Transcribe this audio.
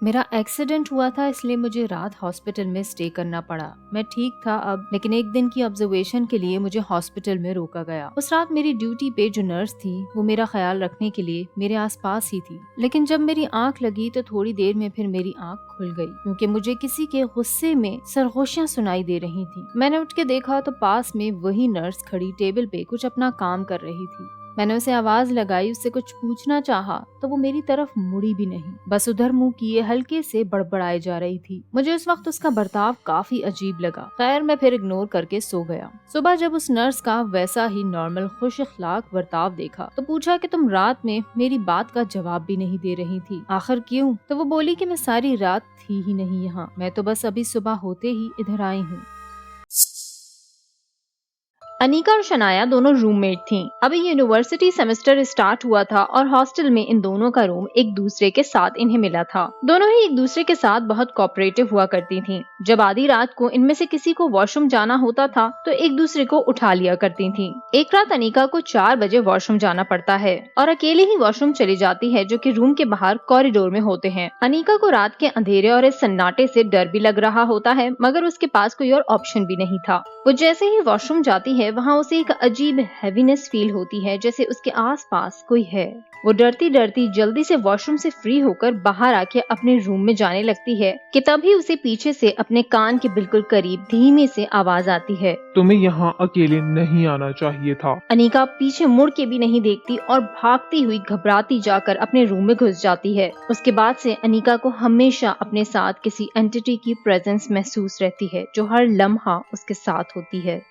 मेरा एक्सीडेंट हुआ था, इसलिए मुझे रात हॉस्पिटल में स्टे करना पड़ा। मैं ठीक था अब, लेकिन एक दिन की ऑब्जर्वेशन के लिए मुझे हॉस्पिटल में रोका गया। उस रात मेरी ड्यूटी पे जो नर्स थी वो मेरा ख्याल रखने के लिए मेरे आसपास ही थी, लेकिन जब मेरी आंख लगी तो थोड़ी देर में फिर मेरी आंख खुल गई क्योंकि मुझे किसी के गुस्से में सरगोशियां सुनाई दे रही थी। मैंने उठ के देखा तो पास में वही नर्स खड़ी टेबल पे कुछ अपना काम कर रही थी। मैंने उसे आवाज लगाई, उससे कुछ पूछना चाहा तो वो मेरी तरफ मुड़ी भी नहीं, बस उधर मुंह किए हल्के से बड़बड़ाए जा रही थी। मुझे उस वक्त उसका बर्ताव काफी अजीब लगा। खैर, मैं फिर इग्नोर करके सो गया। सुबह जब उस नर्स का वैसा ही नॉर्मल खुश अखलाक बर्ताव देखा तो पूछा कि तुम रात में मेरी बात का जवाब भी नहीं दे रही थी, आखिर क्यों? तो वो बोली कि मैं सारी रात थी ही नहीं यहाँ, मैं तो बस अभी सुबह होते ही इधर आई हूँ। अनीका और शनाया दोनों रूममेट थीं। अभी यूनिवर्सिटी सेमेस्टर स्टार्ट हुआ था और हॉस्टल में इन दोनों का रूम एक दूसरे के साथ इन्हें मिला था। दोनों ही एक दूसरे के साथ बहुत कोऑपरेटिव हुआ करती थीं। जब आधी रात को इनमें से किसी को वॉशरूम जाना होता था तो एक दूसरे को उठा लिया करती थीं। एक रात अनीका को 4 बजे वॉशरूम जाना पड़ता है और अकेले ही वॉशरूम चली जाती है, जो कि रूम के बाहर कॉरिडोर में होते हैं। अनीका को रात के अंधेरे और इस सन्नाटे से डर भी लग रहा होता है, मगर उसके पास कोई और ऑप्शन भी नहीं था। वो जैसे ही वॉशरूम जाती है वहाँ उसे एक अजीब हैवीनेस फील होती है, जैसे उसके आसपास कोई है। वो डरती डरती जल्दी से वॉशरूम से फ्री होकर बाहर आके अपने रूम में जाने लगती है कि तभी उसे पीछे से अपने कान के बिल्कुल करीब धीमे से आवाज आती है, तुम्हें यहाँ अकेले नहीं आना चाहिए था। अनीका पीछे मुड़ के भी नहीं देखती और भागती हुई घबराती जाकर अपने रूम में घुस जाती है। उसके बाद से अनीका को हमेशा अपने साथ किसी एंटिटी की प्रेजेंस महसूस रहती है, जो हर लम्हा उसके साथ होती है।